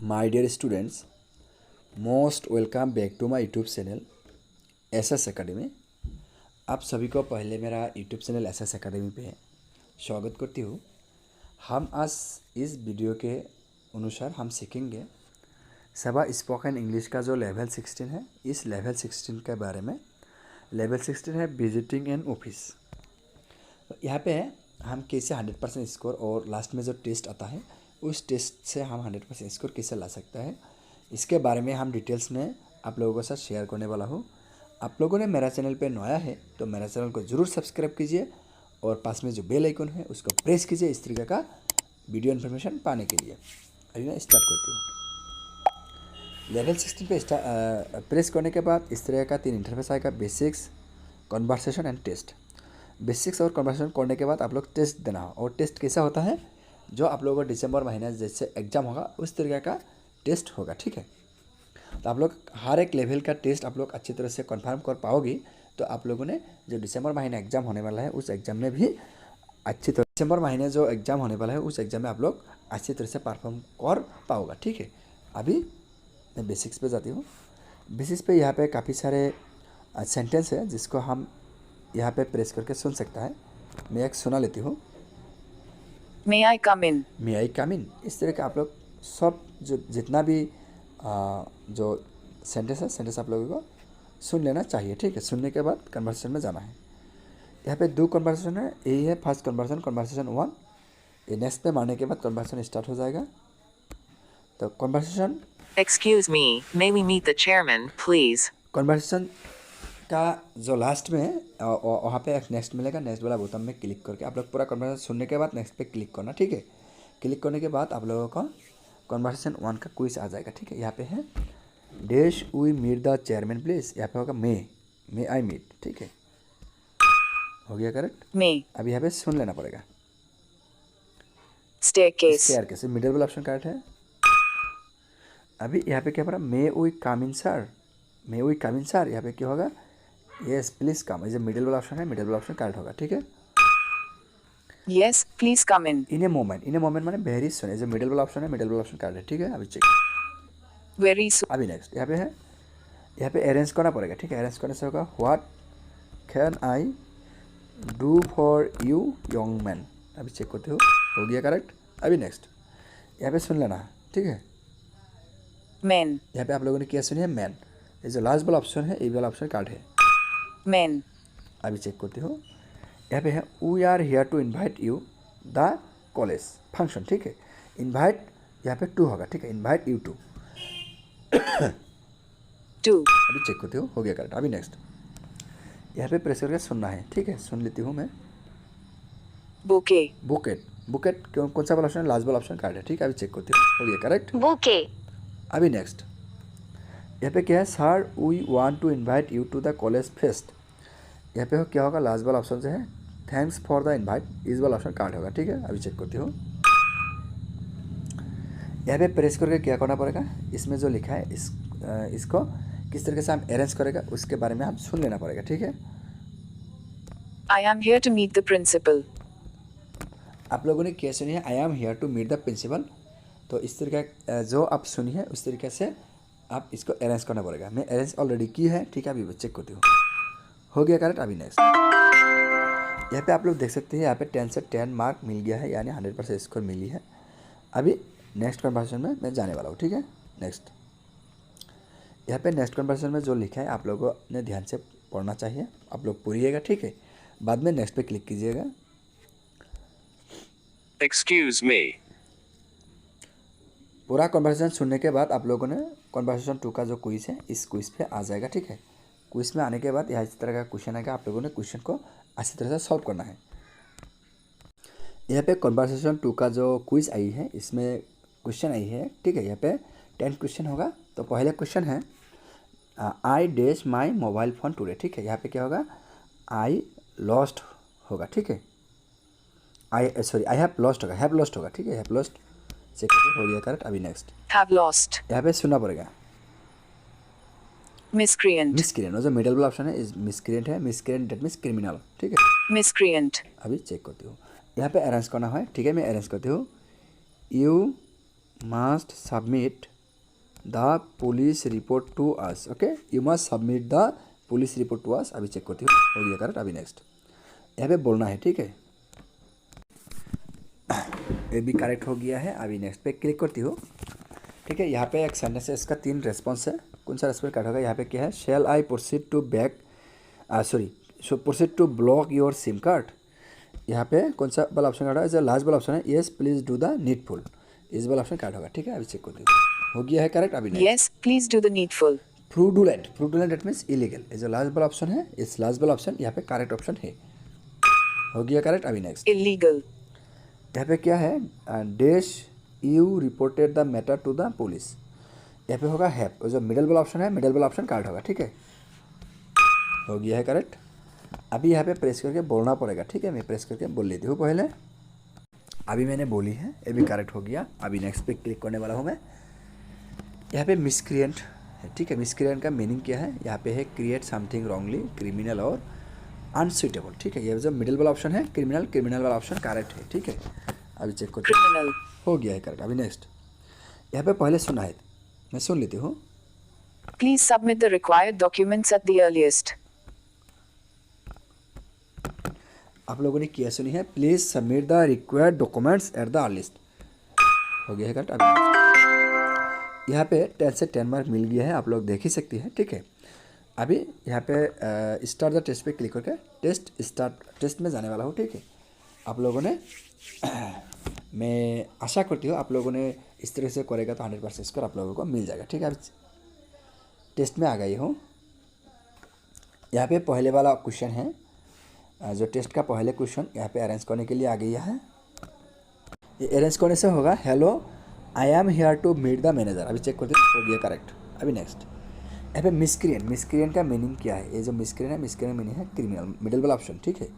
My dear students, most welcome back to my YouTube channel SS academy. आप सभी को पहले मेरा यूट्यूब चैनल एसएस एकेडमी पे स्वागत करती हूँ। हम आज इस वीडियो के अनुसार हम सीखेंगे सभा स्पोकन इंग्लिश का जो लेवल 16 है। इस लेवल 16 के बारे में लेवल 16 है विजिटिंग एन ऑफिस। यहाँ पे हम कैसे 100% स्कोर और लास्ट में जो टेस्ट आता है उस टेस्ट से हम 100% स्कोर कैसे ला सकता है, इसके बारे में हम डिटेल्स में आप लोगों के साथ शेयर करने वाला हूँ। आप लोगों ने मेरा चैनल पे नया है तो मेरा चैनल को ज़रूर सब्सक्राइब कीजिए और पास में जो बेल आइकन है उसको प्रेस कीजिए इस तरीके का वीडियो इन्फॉर्मेशन पाने के लिए। अभी मैं स्टार्ट करती हूँ। लेवल 16 पे प्रेस करने के बाद इस तरह का 3 इंटरफेस आएगा, basics, conversation and test. Basics और कन्वर्सेशन करने के बाद आप लोग टेस्ट देना हो, और टेस्ट कैसा होता है जो आप लोगों को दिसंबर महीने जैसे एग्ज़ाम होगा उस तरीके का टेस्ट होगा, ठीक है। तो आप लोग हर एक लेवल का टेस्ट आप लोग अच्छी तरह से कंफर्म कर पाओगे तो आप लोगों ने जो दिसंबर महीने एग्ज़ाम होने वाला है उस एग्ज़ाम में भी अच्छी तरह, दिसंबर महीने जो एग्ज़ाम होने वाला है उस एग्ज़ाम में आप लोग अच्छी तरह से परफॉर्म कर पाओगे, ठीक है। अभी मैं बेसिक्स पे जाती हूँ। बेसिक्स पे यहाँ पे काफ़ी सारे सेंटेंस है जिसको हम यहाँ पे प्रेस करके सुन सकता है। मैं एक सुना लेती हूँ। May I come in? मे आई कम इन। इस तरह का आप लोग सब जो जितना भी जो सेंटेंस आप लोगों को सुन लेना चाहिए, ठीक है। सुनने के बाद कन्वर्सेशन में जाना है। यहाँ पे 2 कन्वर्सेशन है। यही है फर्स्ट कन्वर्सेशन, कन्वर्सेशन 1। ये नेक्स्ट पे मारने के बाद कन्वर्सेशन स्टार्ट हो जाएगा। तो conversation Excuse me, may we meet the chairman, please? Conversation का जो लास्ट में है वहाँ पे एक नेक्स्ट मिलेगा। नेक्स्ट वाला बटन में क्लिक करके आप लोग पूरा कन्वर्सेशन सुनने के बाद नेक्स्ट पे क्लिक करना, ठीक है। क्लिक करने के बाद आप लोगों को कन्वर्सेशन 1 का क्विज आ जाएगा, ठीक है। यहाँ पे है dash we meet the chairman please. यहाँ पे होगा मे आई मीट, ठीक है। हो गया करेक्ट। May. अब यहाँ पे सुन लेना पड़ेगा। Staircase. स्टेयर कैसे मिडिल वाला ऑप्शन करेक्ट है। अभी यहाँ पे क्या पड़ा, may we come in sir, may we come in sir. यहाँ पे क्या होगा, यस प्लीज़ कम। ये मिडिल वाला ऑप्शन है, मिडिल वाला ऑप्शन करेक्ट होगा, ठीक है। Yes, please come in. In a moment माने वेरी सुन। ये जो मिडिल वाला ऑप्शन है, मिडिल वाला ऑप्शन करेक्ट है, ठीक है। अभी चेक। Very soon. अभी नेक्स्ट यहाँ पे है, यहाँ पे अरेंज करना पड़ेगा, ठीक है। अरेंज करने से होगा what can I do for you young man. अभी चेक करते हो गया करेक्ट। अभी नेक्स्ट यहाँ पे सुन लेना, ठीक है। Men. यहाँ पे आप लोगों ने क्या सुनी है, मैन। ये जो लास्ट वाला ऑप्शन है, ये वाला ऑप्शन करेक्ट है। Men. अभी चेक करते हो। यहाँ पे है we are here to invite you the college function, ठीक है। इन्वाइट यहाँ पे 2 होगा, ठीक है। Invite you to. Do. अभी चेक करते हो गया करेक्ट। अभी नेक्स्ट यहाँ पे प्रेस करके सुनना है, ठीक है। सुन लेती हूँ मैं। Bouquet. बुकेट कौन सा वाला ऑप्शन है, लास्ट वाला ऑप्शन करेक्ट है, ठीक है। अभी चेक करते हो गया करेक्ट। Bouquet. अभी नेक्स्ट यहाँ पे क्या है, sir we want to invite you to the college fest. यहाँ पे क्या होगा, लास्ट वाला ऑप्शन जो है थैंक्स फॉर द इन्वाइट, इस वाला ऑप्शन करेक्ट होगा, ठीक है। अभी चेक करती हूँ। यहाँ पे प्रेस करके क्या करना पड़ेगा, इसमें जो लिखा है इसको किस तरीके से हम अरेंज करेगा उसके बारे में हम सुन लेना पड़ेगा, ठीक है। I am here to meet the principal. आप लोगों ने क्या सुनी है, I am here to meet the principal. तो इस तरीके जो आप सुनी है उस तरीके से आप इसको अरेंज करना पड़ेगा। मैं अरेंज ऑलरेडी की है, ठीक है। अभी चेक करती हूँ हो गया करेक्ट। अभी नेक्स्ट यहाँ पे आप लोग देख सकते हैं, यहाँ पे 10 से 10 मार्क मिल गया है, यानी 100% स्कोर मिली है। अभी नेक्स्ट कन्वर्सेशन में मैं जाने वाला हूँ, ठीक है। नेक्स्ट यहाँ पे नेक्स्ट कन्वर्सेशन में जो लिखा है आप लोगों ने ध्यान से पढ़ना चाहिए, आप लोग पढ़िएगा, ठीक है। बाद में नेक्स्ट पे क्लिक कीजिएगा। Excuse me. पूरा कन्वर्सेशन सुनने के बाद आप लोगों ने कन्वर्सेशन 2 का जो क्विज है इस क्विज पे आ जाएगा, ठीक है। क्विज में आने के बाद यहाँ इस तरह का क्वेश्चन आएगा, आप लोगों ने क्वेश्चन को अच्छी तरह से सॉल्व करना है। यहाँ पे कन्वर्सेशन 2 का जो क्विज आई है इसमें क्वेश्चन आई है, ठीक है। यहाँ पे 10 क्वेश्चन होगा। तो पहले क्वेश्चन है I dash my mobile phone today, ठीक है। यहाँ पे क्या होगा, आई लॉस्ट होगा, ठीक है। आई हैव लॉस्ट होगा, ठीक है। हैव लॉस्ट चेक हो गया करेक्ट। अभी नेक्स्ट Have lost. यहाँ पे सुनना पड़ेगा Miscreant. मिसक्रिएंट। जो मिडिल वाला ऑप्शन है इस मिसक्रिएंट है। मिसक्रिएंट डेट मीन्स क्रिमिनल, ठीक है। Miscreant. अभी चेक करती हूँ। यहाँ पे अरेंज करना है, ठीक है। मैं अरेंज करती हूँ। You must submit the police report to us. Okay, you must submit the police report to us. अभी चेक करती हूँ, हो गया करेक्ट। अभी नेक्स्ट यहाँ पे बोलना है, ठीक है। ये भी करेक्ट हो गया है। अभी नेक्स्ट पे क्लिक करती हूँ, ठीक है। यहाँ पे एक सेंटेंस है, इसका 3 रेस्पॉन्स है। कौन सा रेस्पॉन्स कट होगा? यहाँ पे क्या है? Shall I proceed to back proceed to block your SIM card. यहाँ पे कौन सा वाला ऑप्शन काट होगा? जो लास्ट वाला ऑप्शन है, yes please do the needful, इस वाला ऑप्शन काट होगा, ठीक है। अभी चेक करती हूँ, हो गया है करेक्ट। अभी next Yes, please do the needful. Fraudulent that means illegal. ये जो लास्ट वाला ऑप्शन है, इस लास्ट वाला ऑप्शन यहाँ पे करेक्ट ऑप्शन है, हो गया करेक्ट। अभी नेक्स्ट Illegal. यहाँ पे क्या है? Dash you reported the matter to the police. यहाँ पे होगा हैव। जो मिडल वाला ऑप्शन है, मिडल वाला ऑप्शन काट होगा, ठीक है, हो गया है करेक्ट। अभी यहाँ पे प्रेस करके बोलना पड़ेगा, ठीक है। मैं प्रेस करके बोल लेती हूँ पहले। अभी मैंने बोली है, ये भी करेक्ट हो गया। अभी नेक्स्ट पे क्लिक करने वाला हूँ मैं। यहाँ पे मिसक्रिएंट है, ठीक है। मिसक्रिएंट का मीनिंग क्या है? यहाँ पे है क्रिएट समथिंग रॉन्गली, क्रिमिनल और अनसुइटेबल, ठीक है। ये जो मिडिल वाला ऑप्शन है क्रिमिनल वाला ऑप्शन करेक्ट है, ठीक है। अभी चेक करते हैं, Criminal. हो गया है करेक्ट। अभी नेक्स्ट यहाँ पे पहले सुना है, मैं सुन लेती हूँ। Please submit the required documents at the earliest. आप लोगों ने क्या सुनी है? Please submit the required documents at the earliest, हो गया है करेक्ट। अभी next। यहाँ पे 10 से 10 मार्क मिल गया है, आप लोग देख ही सकती हैं, ठीक है। अभी यहाँ पे स्टार्ट द टेस्ट पे क्लिक करके टेस्ट में जाने वाला हूँ, ठीक है। आप लोगों ने मैं आशा करती हूँ आप लोगों ने इस तरह से करेगा तो 100% स्कोर आप लोगों को मिल जाएगा, ठीक है। अभी टेस्ट में आ गई हूँ। यहाँ पे पहले वाला क्वेश्चन है, जो टेस्ट का पहले क्वेश्चन यहाँ पे अरेंज करने के लिए आ गया है। ये अरेंज करने से होगा, hello I am here to meet the manager. अभी चेक करते हो गया करेक्ट। अभी नेक्स्ट यहाँ पे मिसक्रिएंट का मीनिंग क्या है? ये जो मिसक्रिएंट है, मिसक्रिएंट मीनिंग है क्रिमिनल, मिडिल वाला ऑप्शन, ठीक है।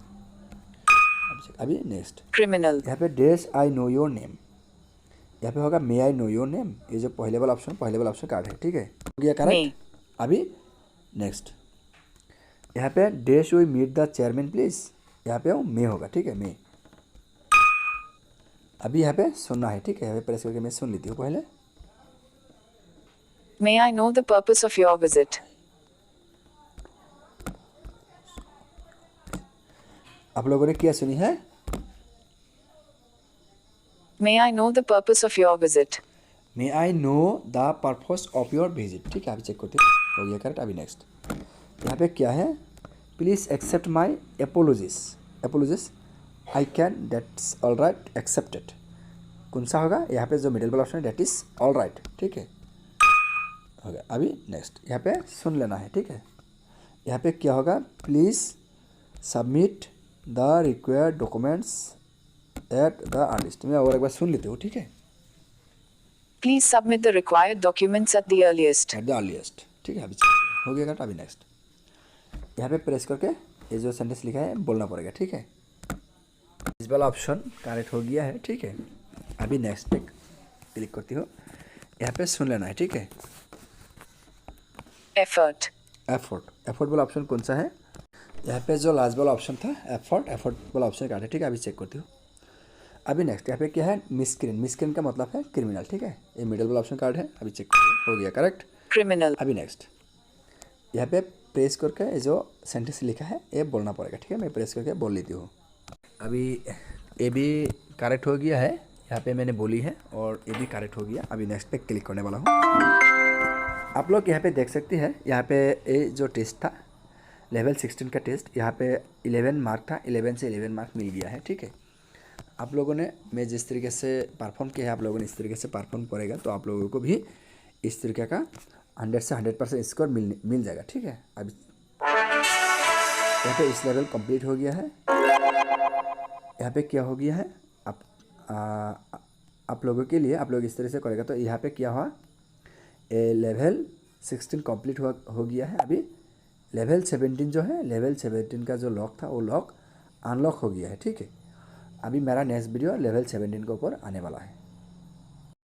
अभी नेक्स्ट Criminal. यहाँ पे dash I know your name, यहाँ पे होगा मे आई नो योर नेम। ये जो पहले वाला ऑप्शन कार्ड है, ठीक है, हो गया करेक्ट। अभी नेक्स्ट यहाँ पे dash we meet the chairman please, यहाँ पे मे होगा, ठीक है, मे। अभी यहाँ पे सुनना है, ठीक है। यहाँ पे प्रेस करके मैं सुन लेती हूँ पहले। May I know the purpose of your visit? आप लोगों ने क्या सुनी है? May I know the purpose of your visit? May I know the purpose of your visit, ठीक है। अभी चेक करते हैं, हो गया करेक्ट। अभी नेक्स्ट यहाँ पे क्या है? Please accept my apologies I can, that's all right, accepted. कौन सा होगा? यहाँ पे जो मिडिल वाला ऑप्शन है, दैट इज़ ऑल राइट, ठीक है, हो गया। अभी नेक्स्ट यहाँ पे सुन लेना है, ठीक है। यहाँ पे क्या होगा? Please submit the required documents at the earliest. मैं और एक बार सुन लेती हूँ, ठीक है। Please submit the required documents at the earliest. At the earliest, ठीक है। अभी हो गया करेक्ट। अभी नेक्स्ट यहाँ पे प्रेस करके ये जो सेंटेंस लिखा है बोलना पड़ेगा, ठीक है। इस वाला ऑप्शन करेक्ट हो गया है, ठीक है। अभी नेक्स्ट पे क्लिक करती हूँ, यहाँ पे सुन लेना है, ठीक है। Effort. एफर्ट वाला ऑप्शन कौन सा है? यहाँ पे जो लास्ट वाला ऑप्शन था एफर्ट वाला ऑप्शन काटा, ठीक है। अभी चेक करती हूँ। अभी नेक्स्ट यहाँ पे क्या है? मिसक्रिएंट का मतलब है क्रिमिनल, ठीक है। ये मिडिल वाला ऑप्शन कार्ड है। अभी चेक करती हूँ, हो गया करेक्ट। Criminal. अभी नेक्स्ट यहाँ पे प्रेस करके ये जो सेंटेंस लिखा है ये बोलना पड़ेगा, ठीक है। मैं प्रेस करके बोल लेती हूँ। अभी ये भी करेक्ट हो गया है, यहाँ पे मैंने बोली है, और ये भी करेक्ट हो गया। अभी नेक्स्ट पे क्लिक करने वाला हूँ। आप लोग यहाँ पे देख सकते हैं, यहाँ पे ये जो टेस्ट था लेवल 16 का टेस्ट, यहाँ पे 11 मार्क था, 11 से 11 मार्क मिल गया है, ठीक है। आप लोगों ने मैं जिस तरीके से परफॉर्म किया है, आप लोगों ने इस तरीके से परफॉर्म करेगा तो आप लोगों को भी इस तरीके का 100 से 100% स्कोर मिल जाएगा, ठीक है। अभी यहाँ पे इस लेवल कंप्लीट हो गया है। यहाँ पे क्या हो गया है? आप लोगों के लिए, आप लोग इस तरह से करेगा तो यहाँ पे क्या हुआ? लेवल 16 कंप्लीट हो गया है। अभी लेवल 17 जो है, लेवल 17 का जो लॉक था वो लॉक अनलॉक हो गया है, ठीक है। अभी मेरा नेक्स्ट वीडियो लेवल 17 के ऊपर आने वाला है।